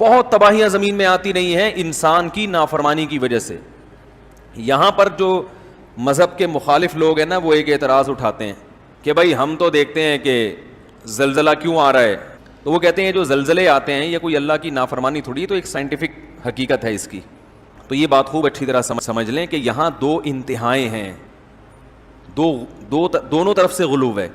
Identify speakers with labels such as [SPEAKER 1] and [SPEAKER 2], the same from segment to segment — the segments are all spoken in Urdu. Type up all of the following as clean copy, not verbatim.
[SPEAKER 1] بہت تباہیاں زمین میں آتی نہیں ہیں انسان کی نافرمانی کی وجہ سے. یہاں پر جو مذہب کے مخالف لوگ ہیں نا وہ ایک اعتراض اٹھاتے ہیں کہ بھائی ہم تو دیکھتے ہیں کہ زلزلہ کیوں آ رہا ہے, تو وہ کہتے ہیں جو زلزلے آتے ہیں یہ کوئی اللہ کی نافرمانی تھوڑی, تو ایک سائنٹیفک حقیقت ہے اس کی. تو یہ بات خوب اچھی طرح سمجھ لیں کہ یہاں دو انتہائیں ہیں, دونوں طرف سے غلو ہے.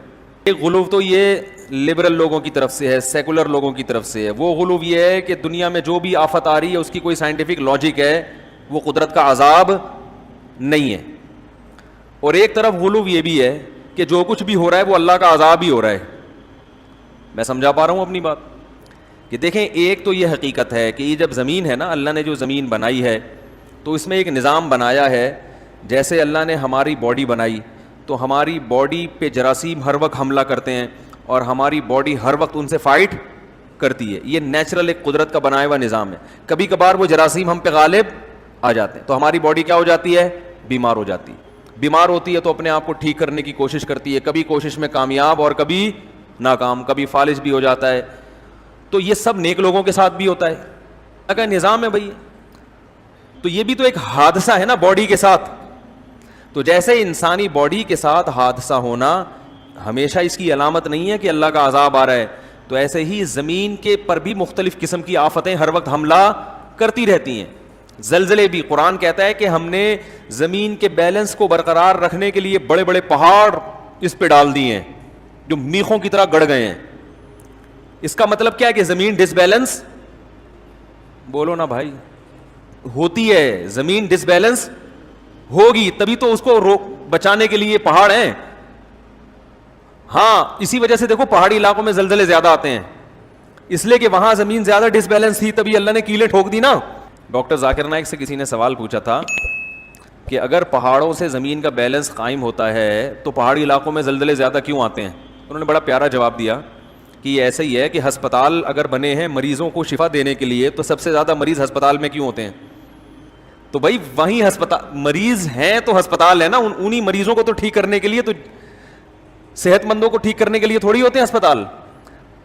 [SPEAKER 1] ایک غلو تو یہ لبرل لوگوں کی طرف سے ہے, سیکولر لوگوں کی طرف سے ہے. وہ غلو یہ ہے کہ دنیا میں جو بھی آفت آ رہی ہے اس کی کوئی سائنٹیفک لاجک ہے, وہ قدرت کا عذاب نہیں ہے. اور ایک طرف غلو یہ بھی ہے کہ جو کچھ بھی ہو رہا ہے وہ اللہ کا عذاب ہی ہو رہا ہے. میں سمجھا پا رہا ہوں اپنی بات کہ دیکھیں ایک تو یہ حقیقت ہے کہ یہ جب زمین ہے نا, اللہ نے جو زمین بنائی ہے تو اس میں ایک نظام بنایا ہے. جیسے اللہ نے ہماری باڈی بنائی تو ہماری باڈی پہ جراثیم ہر وقت حملہ کرتے ہیں اور ہماری باڈی ہر وقت ان سے فائٹ کرتی ہے. یہ نیچرل ایک قدرت کا بنایا ہوا نظام ہے. کبھی کبھار وہ جراثیم ہم پہ غالب آ جاتے ہیں تو ہماری باڈی کیا ہو جاتی ہے, بیمار ہو جاتی ہے. بیمار ہوتی ہے تو اپنے آپ کو ٹھیک کرنے کی کوشش کرتی ہے, کبھی کوشش میں کامیاب اور کبھی ناکام, کبھی فالج بھی ہو جاتا ہے. تو یہ سب نیک لوگوں کے ساتھ بھی ہوتا ہے, اگر نظام ہے بھائی. تو یہ بھی تو ایک حادثہ ہے نا باڈی کے ساتھ. تو جیسے انسانی باڈی کے ساتھ حادثہ ہونا ہمیشہ اس کی علامت نہیں ہے کہ اللہ کا عذاب آ رہا ہے, تو ایسے ہی زمین کے پر بھی مختلف قسم کی آفتیں ہر وقت حملہ کرتی رہتی ہیں. زلزلے بھی, قرآن کہتا ہے کہ ہم نے زمین کے بیلنس کو برقرار رکھنے کے لیے بڑے بڑے پہاڑ اس پہ ڈال دیے ہیں جو میخوں کی طرح گڑ گئے ہیں. اس کا مطلب کیا ہے کہ زمین ڈس بیلنس, بولو نا بھائی, ہوتی ہے. زمین ڈس بیلنس ہوگی تبھی تو اس کو بچانے کے لیے پہاڑ ہیں. ہاں اسی وجہ سے دیکھو پہاڑی علاقوں میں زلزلے زیادہ آتے ہیں, اس لیے کہ وہاں زمین زیادہ ڈس بیلنس تھی تبھی اللہ نے کیلیں ٹھوک دی نا. ڈاکٹر ذاکر نائک سے کسی نے سوال پوچھا تھا کہ اگر پہاڑوں سے زمین کا بیلنس قائم ہوتا ہے تو پہاڑی علاقوں میں زلزلے زیادہ کیوں آتے ہیں؟ انہوں نے بڑا پیارا جواب دیا کہ یہ ایسا ہی ہے کہ ہسپتال اگر بنے ہیں مریضوں کو شفا دینے کے لیے تو سب سے زیادہ مریض ہسپتال میں کیوں ہوتے ہیں؟ تو بھائی وہیں ہسپتال مریض ہیں تو ہسپتال ہے نا, انہی مریضوں کو تو ٹھیک کرنے کے لیے, تو صحت مندوں کو ٹھیک کرنے کے لیے تھوڑی ہوتے ہیں ہسپتال.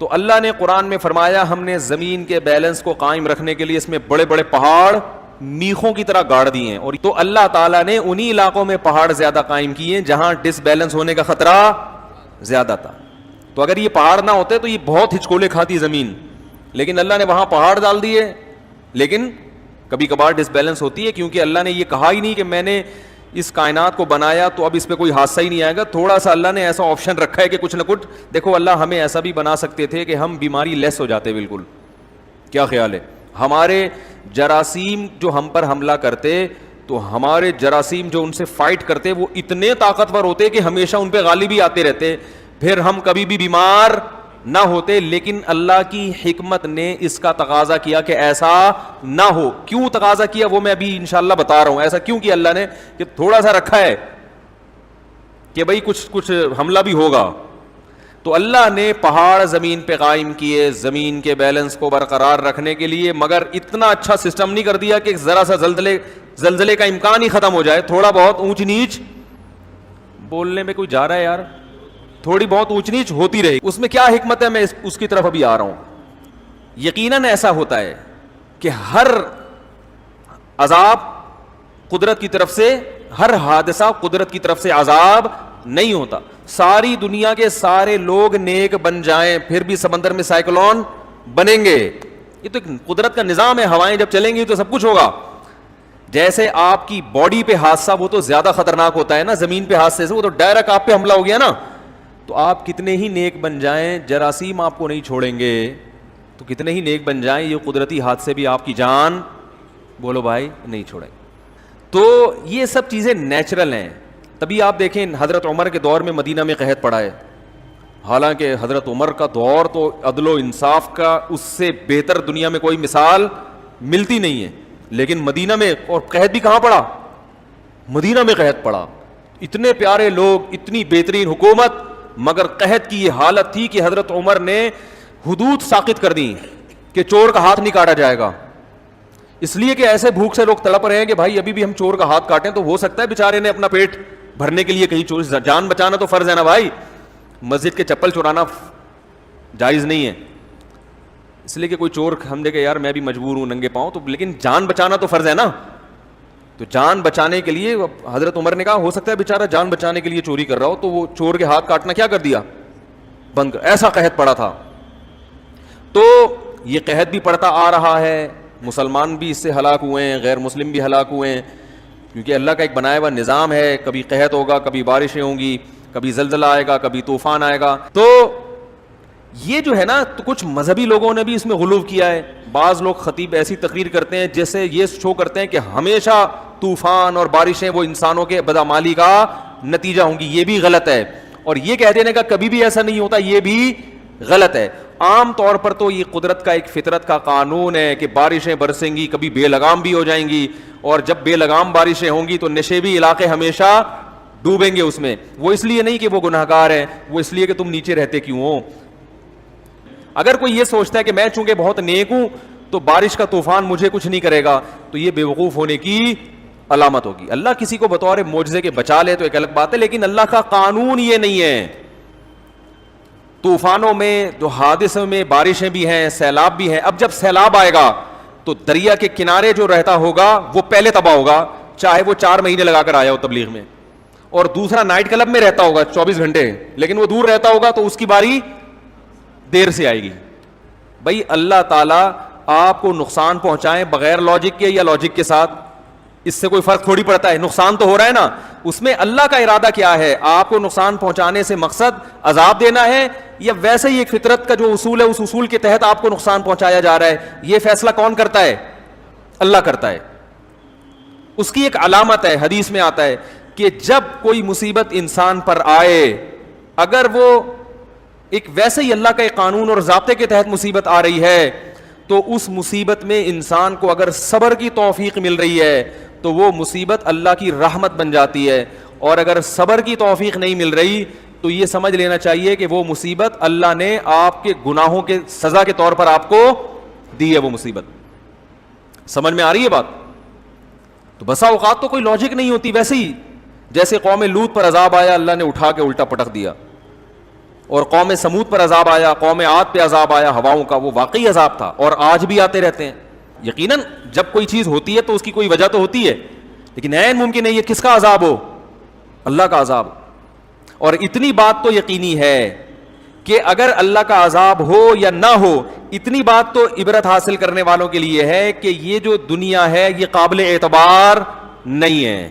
[SPEAKER 1] تو اللہ نے قرآن میں فرمایا ہم نے زمین کے بیلنس کو قائم رکھنے کے لیے اس میں بڑے بڑے پہاڑ میخوں کی طرح گاڑ دیے ہیں. اور تو اللہ تعالیٰ نے انہی علاقوں میں پہاڑ زیادہ قائم کیے ہیں جہاں ڈس بیلنس ہونے کا خطرہ زیادہ تھا. تو اگر یہ پہاڑ نہ ہوتے تو یہ بہت ہچکولے کھاتی زمین, لیکن اللہ نے وہاں پہاڑ ڈال دیے. لیکن کبھی کبھار ڈس بیلنس ہوتی ہے کیونکہ اللہ نے یہ کہا ہی نہیں کہ میں نے اس کائنات کو بنایا تو اب اس پہ کوئی حادثہ ہی نہیں آئے گا. تھوڑا سا اللہ نے ایسا آپشن رکھا ہے کہ کچھ نہ کچھ. دیکھو اللہ ہمیں ایسا بھی بنا سکتے تھے کہ ہم بیماری لیس ہو جاتے بالکل. کیا خیال ہے؟ ہمارے جراثیم جو ہم پر حملہ کرتے تو ہمارے جراثیم جو ان سے فائٹ کرتے وہ اتنے طاقتور ہوتے کہ ہمیشہ ان پہ غالب ہی آتے رہتے, پھر ہم کبھی بھی بیمار نہ ہوتے. لیکن اللہ کی حکمت نے اس کا تقاضا کیا کہ ایسا نہ ہو. کیوں تقاضا کیا وہ میں ابھی انشاءاللہ بتا رہا ہوں. ایسا کیوں کیا اللہ نے کہ تھوڑا سا رکھا ہے کہ بھئی کچھ حملہ بھی ہوگا. تو اللہ نے پہاڑ زمین پہ قائم کیے زمین کے بیلنس کو برقرار رکھنے کے لیے, مگر اتنا اچھا سسٹم نہیں کر دیا کہ ذرا سا زلزلے کا امکان ہی ختم ہو جائے. تھوڑا بہت اونچ نیچ, بولنے میں کوئی جا رہا ہے یار, تھوڑی بہت اونچ نیچ ہوتی رہے. اس میں کیا حکمت ہے میں اس کی طرف ابھی آ رہا ہوں. یقیناً ایسا ہوتا ہے کہ ہر عذاب قدرت کی طرف سے, ہر حادثہ قدرت کی طرف سے عذاب نہیں ہوتا. ساری دنیا کے سارے لوگ نیک بن جائیں پھر بھی سمندر میں سائیکلون بنیں گے. یہ تو قدرت کا نظام ہے, ہوائیں جب چلیں گی تو سب کچھ ہوگا. جیسے آپ کی باڈی پہ حادثہ وہ تو زیادہ خطرناک ہوتا ہے نا زمین پہ حادثے سے, وہ تو ڈائریکٹ آپ پہ حملہ ہو گیا نا. تو آپ کتنے ہی نیک بن جائیں جراثیم آپ کو نہیں چھوڑیں گے. تو کتنے ہی نیک بن جائیں یہ قدرتی حادثے بھی آپ کی جان, بولو بھائی, نہیں چھوڑیں. تو یہ سب چیزیں نیچرل ہیں. تبھی آپ دیکھیں حضرت عمر کے دور میں مدینہ میں قحط پڑا ہے. حالانکہ حضرت عمر کا دور تو عدل و انصاف کا اس سے بہتر دنیا میں کوئی مثال ملتی نہیں ہے, لیکن مدینہ میں, اور قحط بھی کہاں پڑا؟ مدینہ میں قحط پڑا. اتنے پیارے لوگ, اتنی بہترین حکومت, مگر قحط کی یہ حالت تھی کہ حضرت عمر نے حدود ساقط کر دی کہ چور کا ہاتھ نہیں کاٹا جائے گا. اس لیے کہ ایسے بھوک سے لوگ تڑپ رہے ہیں کہ بھائی ابھی بھی ہم چور کا ہاتھ کاٹیں تو ہو سکتا ہے بیچارے نے اپنا پیٹ بھرنے کے لیے کہیں چور, جان بچانا تو فرض ہے نا بھائی. مسجد کے چپل چرانا جائز نہیں ہے. اس لیے کہ کوئی چور ہم دیکھے یار میں بھی مجبور ہوں ننگے پاؤں تو, لیکن جان بچانا تو فرض ہے نا. تو جان بچانے کے لیے حضرت عمر نے کہا ہو سکتا ہے بیچارہ جان بچانے کے لیے چوری کر رہا ہو, تو وہ چور کے ہاتھ کاٹنا کیا کر دیا, بند کر. ایسا قحط پڑا تھا. تو یہ قحط بھی پڑتا آ رہا ہے, مسلمان بھی اس سے ہلاک ہوئے ہیں, غیر مسلم بھی ہلاک ہوئے ہیں, کیونکہ اللہ کا ایک بنایا ہوا نظام ہے. کبھی قحط ہوگا, کبھی بارشیں ہوں گی, کبھی زلزلہ آئے گا, کبھی طوفان آئے گا. تو یہ جو ہے نا, تو کچھ مذہبی لوگوں نے بھی اس میں غلو کیا ہے. بعض لوگ خطیب ایسی تقریر کرتے ہیں جیسے یہ شو کرتے ہیں کہ ہمیشہ طوفان اور بارشیں وہ انسانوں کے بدعمالی کا نتیجہ ہوں گی. یہ بھی غلط ہے. اور یہ کہہ دینے کا کبھی بھی ایسا نہیں ہوتا, یہ بھی غلط ہے. عام طور پر تو یہ قدرت کا ایک فطرت کا قانون ہے کہ بارشیں برسیں گی, کبھی بے لگام بھی ہو جائیں گی, اور جب بے لگام بارشیں ہوں گی تو نشیبی علاقے ہمیشہ ڈوبیں گے اس میں. وہ اس لیے نہیں کہ وہ گناہگار ہیں, وہ اس لیے کہ تم نیچے رہتے کیوں ہو. اگر کوئی یہ سوچتا ہے کہ میں چونکہ بہت نیک ہوں تو بارش کا طوفان مجھے کچھ نہیں کرے گا, تو یہ بے وقوف ہونے کی علامت ہوگی. اللہ کسی کو بطور معجزے کے بچا لے تو ایک الگ بات ہے, لیکن اللہ کا قانون یہ نہیں ہے. طوفانوں میں, جو حادثوں میں بارشیں بھی ہیں, سیلاب بھی ہیں. اب جب سیلاب آئے گا تو دریا کے کنارے جو رہتا ہوگا وہ پہلے تباہ ہوگا, چاہے وہ 4 مہینے لگا کر آیا ہو تبلیغ میں. اور دوسرا نائٹ کلب میں رہتا ہوگا 24 گھنٹے, لیکن وہ دور رہتا ہوگا تو اس کی باری دیر سے آئے گی. بھائی اللہ تعالیٰ آپ کو نقصان پہنچائیں بغیر لاجک کے یا لاجک کے ساتھ, اس سے کوئی فرق تھوڑی پڑتا ہے. نقصان تو ہو رہا ہے نا, اس میں اللہ کا ارادہ کیا ہے. آپ کو نقصان پہنچانے سے مقصد عذاب دینا ہے, یا ویسے ہی ایک فطرت کا جو اصول ہے اس اصول کے تحت آپ کو نقصان پہنچایا جا رہا ہے. یہ فیصلہ کون کرتا ہے؟ اللہ کرتا ہے. اس کی ایک علامت ہے, حدیث میں آتا ہے کہ جب کوئی مصیبت انسان پر آئے, اگر وہ ایک ویسے ہی اللہ کا ایک قانون اور ضابطے کے تحت مصیبت آ رہی ہے, تو اس مصیبت میں انسان کو اگر صبر کی توفیق مل رہی ہے تو وہ مصیبت اللہ کی رحمت بن جاتی ہے, اور اگر صبر کی توفیق نہیں مل رہی تو یہ سمجھ لینا چاہیے کہ وہ مصیبت اللہ نے آپ کے گناہوں کے سزا کے طور پر آپ کو دی ہے. وہ مصیبت سمجھ میں آ رہی ہے بات؟ تو بسا اوقات تو کوئی لاجک نہیں ہوتی. ویسے ہی جیسے قوم لوط پر عذاب آیا, اللہ نے اٹھا کے الٹا پٹک دیا, اور قوم سمود پر عذاب آیا, قوم عاد پہ عذاب آیا ہواؤں کا, وہ واقعی عذاب تھا, اور آج بھی آتے رہتے ہیں. یقیناً جب کوئی چیز ہوتی ہے تو اس کی کوئی وجہ تو ہوتی ہے, لیکن عین ممکن ہے یہ کس کا عذاب ہو؟ اللہ کا عذاب. اور اتنی بات تو یقینی ہے کہ اگر اللہ کا عذاب ہو یا نہ ہو, اتنی بات تو عبرت حاصل کرنے والوں کے لیے ہے کہ یہ جو دنیا ہے یہ قابل اعتبار نہیں ہے.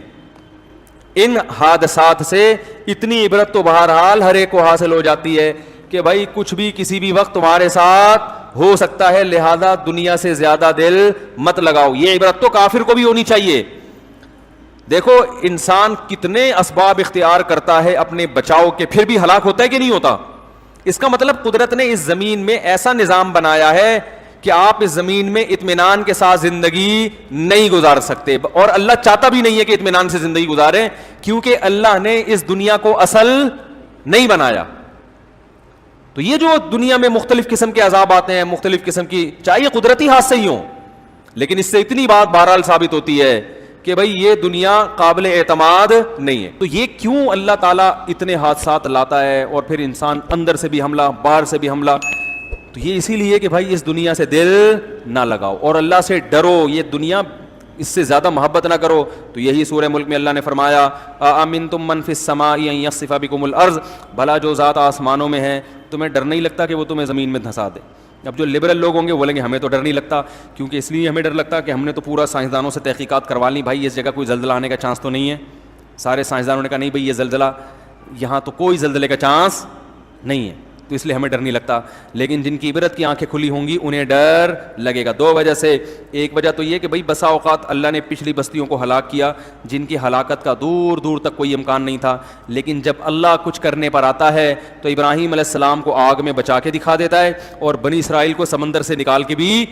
[SPEAKER 1] ان حادثات سے اتنی عبرت تو بہرحال ہر ایک کو حاصل ہو جاتی ہے کہ بھائی کچھ بھی کسی بھی وقت تمہارے ساتھ ہو سکتا ہے, لہذا دنیا سے زیادہ دل مت لگاؤ. یہ عبرت تو کافر کو بھی ہونی چاہیے. دیکھو انسان کتنے اسباب اختیار کرتا ہے اپنے بچاؤ کے, پھر بھی ہلاک ہوتا ہے کہ نہیں ہوتا. اس کا مطلب قدرت نے اس زمین میں ایسا نظام بنایا ہے کہ آپ اس زمین میں اطمینان کے ساتھ زندگی نہیں گزار سکتے, اور اللہ چاہتا بھی نہیں ہے کہ اطمینان سے زندگی گزاریں, کیونکہ اللہ نے اس دنیا کو اصل نہیں بنایا. تو یہ جو دنیا میں مختلف قسم کے عذاب آتے ہیں, مختلف قسم کی, چاہے قدرتی حادثے ہی ہوں, لیکن اس سے اتنی بات بہرحال ثابت ہوتی ہے کہ بھائی یہ دنیا قابل اعتماد نہیں ہے. تو یہ کیوں اللہ تعالیٰ اتنے حادثات لاتا ہے, اور پھر انسان اندر سے بھی حملہ, باہر سے بھی حملہ, تو یہ اسی لیے کہ بھائی اس دنیا سے دل نہ لگاؤ اور اللہ سے ڈرو. یہ دنیا اس سے زیادہ محبت نہ کرو. تو یہی سورہ ملک میں اللہ نے فرمایا امنتم من فی السماء ان یخسف بکم الارض, بھلا جو ذات آسمانوں میں ہے تمہیں ڈر نہیں لگتا کہ وہ تمہیں زمین میں دھنسا دے. اب جو لبرل لوگ ہوں گے بولیں گے ہمیں تو ڈر نہیں لگتا, کیونکہ اس لیے ہمیں ڈر لگتا کہ ہم نے تو پورا سائنسدانوں سے تحقیقات کروا لی, بھائی اس جگہ کوئی زلزلہ آنے کا چانس تو نہیں ہے. سارے سائنسدانوں نے کہا نہیں بھائی یہ زلزلہ, یہاں تو کوئی زلزلے کا چانس نہیں ہے, تو اس لیے ہمیں ڈر نہیں لگتا. لیکن جن کی عبرت کی آنکھیں کھلی ہوں گی انہیں ڈر لگے گا. 2 وجہ سے. ایک وجہ تو یہ کہ بھائی بسا اوقات اللہ نے پچھلی بستیوں کو ہلاک کیا جن کی ہلاکت کا دور دور تک کوئی امکان نہیں تھا, لیکن جب اللہ کچھ کرنے پر آتا ہے تو ابراہیم علیہ السلام کو آگ میں بچا کے دکھا دیتا ہے, اور بنی اسرائیل کو سمندر سے نکال کے بھی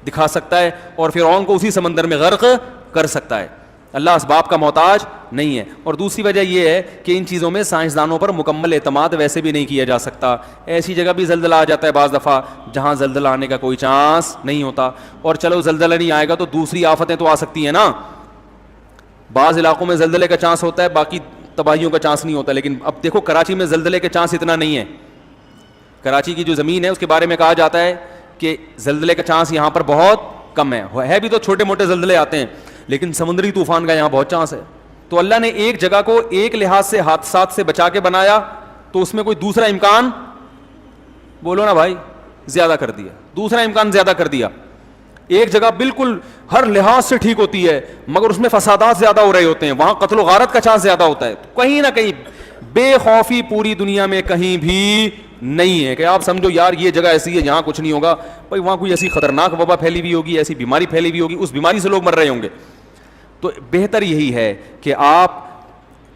[SPEAKER 1] دکھا سکتا ہے, اور فرعون کو اسی سمندر میں غرق کر سکتا ہے. اللہ اسباب کا محتاج نہیں ہے. اور دوسری وجہ یہ ہے کہ ان چیزوں میں سائنسدانوں پر مکمل اعتماد ویسے بھی نہیں کیا جا سکتا. ایسی جگہ بھی زلزلہ آ جاتا ہے بعض دفعہ جہاں زلزلہ آنے کا کوئی چانس نہیں ہوتا. اور چلو زلزلہ نہیں آئے گا تو دوسری آفتیں تو آ سکتی ہیں نا. بعض علاقوں میں زلزلے کا چانس ہوتا ہے, باقی تباہیوں کا چانس نہیں ہوتا. لیکن اب دیکھو کراچی میں زلزلے کے چانس اتنا نہیں ہے. کراچی کی جو زمین ہے اس کے بارے میں کہا جاتا ہے کہ زلزلے کا چانس یہاں پر بہت کم ہے بھی تو چھوٹے موٹے زلزلے آتے ہیں, لیکن سمندری طوفان کا یہاں بہت چانس ہے. تو اللہ نے ایک جگہ کو ایک لحاظ سے حادثات سے بچا کے بنایا, تو اس میں کوئی دوسرا امکان, بولو نا بھائی, زیادہ کر دیا, دوسرا امکان زیادہ کر دیا. ایک جگہ بالکل ہر لحاظ سے ٹھیک ہوتی ہے مگر اس میں فسادات زیادہ ہو رہے ہوتے ہیں, وہاں قتل و غارت کا چانس زیادہ ہوتا ہے. کہیں نہ کہیں بے خوفی پوری دنیا میں کہیں بھی نہیں ہے کہ آپ سمجھو یار یہ جگہ ایسی ہے یہاں کچھ نہیں ہوگا, بھائی وہاں کوئی ایسی خطرناک وبا پھیلی ہوئی ہوگی, ایسی بیماری پھیلی ہوئی ہوگی, اس بیماری سے لوگ مر رہے ہوں گے. تو بہتر یہی ہے کہ آپ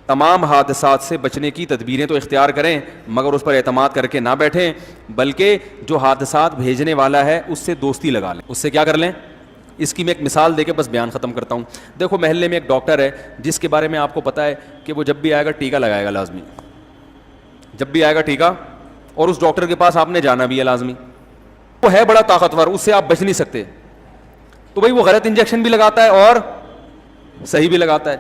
[SPEAKER 1] تمام حادثات سے بچنے کی تدبیریں تو اختیار کریں مگر اس پر اعتماد کر کے نہ بیٹھیں, بلکہ جو حادثات بھیجنے والا ہے اس سے دوستی لگا لیں, اس سے کیا کر لیں. اس کی میں ایک مثال دے کے بس بیان ختم کرتا ہوں. دیکھو محلے میں ایک ڈاکٹر ہے جس کے بارے میں آپ کو پتہ ہے کہ وہ جب بھی آئے گا ٹیکہ لگائے گا لازمی, جب بھی آئے گا ٹیکہ, اور اس ڈاکٹر کے پاس آپ نے جانا بھی ہے لازمی. وہ ہے بڑا طاقتور, اس سے آپ بچ نہیں سکتے. تو بھائی وہ غلط انجیکشن بھی لگاتا ہے اور صحیح بھی لگاتا ہے.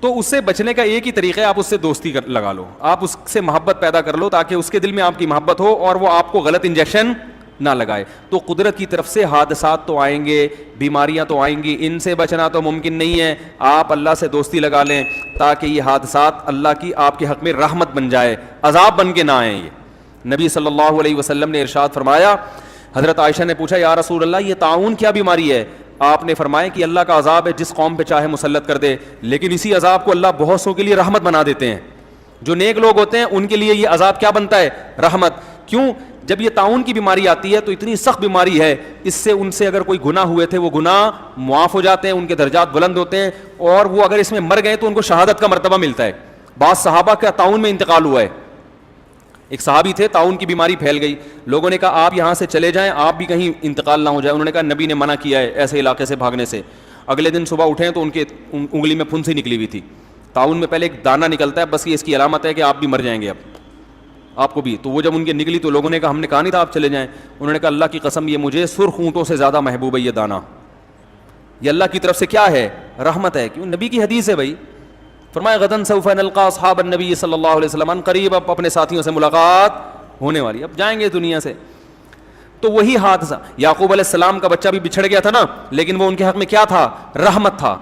[SPEAKER 1] تو اس سے بچنے کا ایک ہی طریقہ ہے, آپ اس سے دوستی لگا لو, آپ اس سے محبت پیدا کر لو تاکہ اس کے دل میں آپ کی محبت ہو اور وہ آپ کو غلط انجیکشن نہ لگائے. تو قدرت کی طرف سے حادثات تو آئیں گے, بیماریاں تو آئیں گی, ان سے بچنا تو ممکن نہیں ہے. آپ اللہ سے دوستی لگا لیں تاکہ یہ حادثات اللہ کی آپ کے حق میں رحمت بن جائے, عذاب بن کے نہ آئیں. یہ نبی صلی اللہ علیہ وسلم نے ارشاد فرمایا, حضرت عائشہ نے پوچھا یا رسول اللہ یہ طاعون کیا بیماری ہے؟ آپ نے فرمایا کہ اللہ کا عذاب ہے جس قوم پہ چاہے مسلط کر دے, لیکن اسی عذاب کو اللہ بہت سو کے لیے رحمت بنا دیتے ہیں. جو نیک لوگ ہوتے ہیں ان کے لیے یہ عذاب کیا بنتا ہے؟ رحمت. کیوں؟ جب یہ طاعون کی بیماری آتی ہے تو اتنی سخت بیماری ہے, اس سے ان سے اگر کوئی گناہ ہوئے تھے وہ گناہ معاف ہو جاتے ہیں, ان کے درجات بلند ہوتے ہیں, اور وہ اگر اس میں مر گئے تو ان کو شہادت کا مرتبہ ملتا ہے. بعض صحابہ کا طاعون میں انتقال ہوا ہے. ایک صحابی تھے, طاعون کی بیماری پھیل گئی, لوگوں نے کہا آپ یہاں سے چلے جائیں, آپ بھی کہیں انتقال نہ ہو جائے. انہوں نے کہا نبی نے منع کیا ہے ایسے علاقے سے بھاگنے سے. اگلے دن صبح اٹھیں تو ان کے انگلی میں پھنسی نکلی ہوئی تھی. طاعون میں پہلے ایک دانہ نکلتا ہے, بس یہ اس کی علامت ہے کہ آپ بھی مر جائیں گے اب آپ کو بھی. تو وہ جب ان کے نکلی تو لوگوں نے کہا ہم نے کہا نہیں تھا آپ چلے جائیں. انہوں نے کہا اللہ کی قسم یہ مجھے سرخ اونٹوں سے زیادہ محبوب ہے یہ دانہ, یہ اللہ کی طرف سے کیا ہے؟ رحمت ہے. کیوں؟ نبی کی حدیث ہے بھائی. فرمایا غدن سوف نلقى اصحاب النبی صلی اللہ علیہ وسلم, قریب اب اپنے ساتھیوں سے ملاقات ہونے والی, اب جائیں گے دنیا سے. تو وہی حادثہ, یعقوب علیہ السلام کا بچہ بھی بچھڑ گیا تھا نا, لیکن وہ ان کے حق میں کیا تھا؟ رحمت تھا.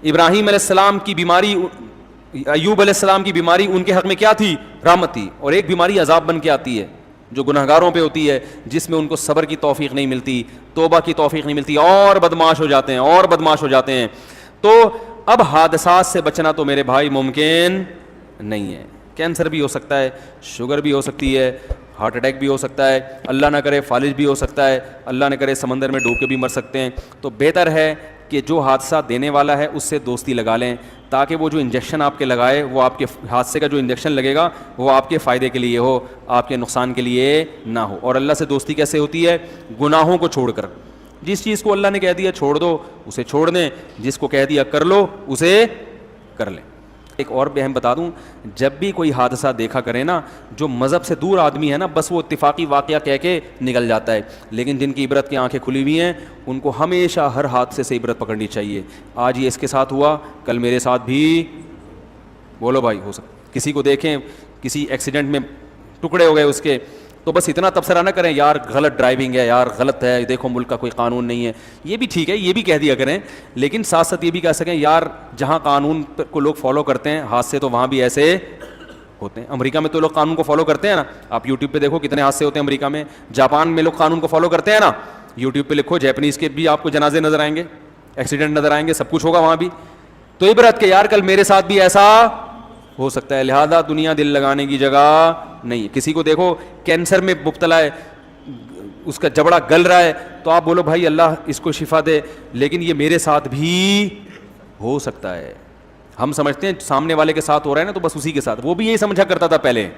[SPEAKER 1] ابراہیم علیہ السلام کی بیماری, ایوب علیہ السلام کی بیماری ان کے حق میں کیا تھی؟ رحمت تھی. اور ایک بیماری عذاب بن کے آتی ہے جو گنہگاروں پہ ہوتی ہے, جس میں ان کو صبر کی توفیق نہیں ملتی, توبہ کی توفیق نہیں ملتی, اور بدمعاش ہو جاتے ہیں اور بدمعاش ہو جاتے ہیں. تو اب حادثات سے بچنا تو میرے بھائی ممکن نہیں ہے. کینسر بھی ہو سکتا ہے, شوگر بھی ہو سکتی ہے, ہارٹ اٹیک بھی ہو سکتا ہے, اللہ نہ کرے فالج بھی ہو سکتا ہے, اللہ نہ کرے سمندر میں ڈوب کے بھی مر سکتے ہیں. تو بہتر ہے کہ جو حادثہ دینے والا ہے اس سے دوستی لگا لیں تاکہ وہ جو انجیکشن آپ کے لگائے وہ آپ کے حادثے کا جو انجیکشن لگے گا وہ آپ کے فائدے کے لیے ہو, آپ کے نقصان کے لیے نہ ہو. اور اللہ سے دوستی کیسے ہوتی ہے؟ گناہوں کو چھوڑ کر. جس چیز کو اللہ نے کہہ دیا چھوڑ دو اسے چھوڑ دیں, جس کو کہہ دیا کر لو اسے کر لیں. ایک اور بھی اہم بتا دوں, جب بھی کوئی حادثہ دیکھا کرے نا, جو مذہب سے دور آدمی ہے نا بس وہ اتفاقی واقعہ کہہ کے نکل جاتا ہے, لیکن جن کی عبرت کی آنکھیں کھلی ہوئی ہیں ان کو ہمیشہ ہر حادثے سے عبرت پکڑنی چاہیے. آج یہ اس کے ساتھ ہوا, کل میرے ساتھ بھی, بولو بھائی, ہو سکتا. کسی کو دیکھیں کسی ایکسیڈنٹ میں ٹکڑے ہو گئے اس کے, تو بس اتنا تبصرہ نہ کریں یار غلط ڈرائیونگ ہے, یار غلط ہے, دیکھو ملک کا کوئی قانون نہیں ہے. یہ بھی ٹھیک ہے, یہ بھی کہہ دیا کریں, لیکن ساتھ ساتھ یہ بھی کہہ سکیں یار جہاں قانون کو لوگ فالو کرتے ہیں حادثے تو وہاں بھی ایسے ہوتے ہیں. امریکہ میں تو لوگ قانون کو فالو کرتے ہیں نا, آپ یوٹیوب پہ دیکھو کتنے حادثے ہوتے ہیں امریکہ میں. جاپان میں لوگ قانون کو فالو کرتے ہیں نا, یوٹیوب پہ لکھو جیپنیز کے بھی آپ کو جنازے نظر آئیں گے, ایکسیڈنٹ نظر آئیں گے, سب کچھ ہوگا وہاں بھی. تو عبرت کہ یار کل میرے ساتھ بھی ایسا ہو سکتا ہے, لہذا دنیا دل لگانے کی جگہ نہیں. کسی کو دیکھو کینسر میں مبتلا ہے, اس کا جبڑا گل رہا ہے, تو آپ بولو بھائی اللہ اس کو شفا دے, لیکن یہ میرے ساتھ بھی ہو سکتا ہے. ہم سمجھتے ہیں سامنے والے کے ساتھ ہو رہا ہے نا تو بس اسی کے ساتھ, وہ بھی یہی سمجھا کرتا تھا پہلے.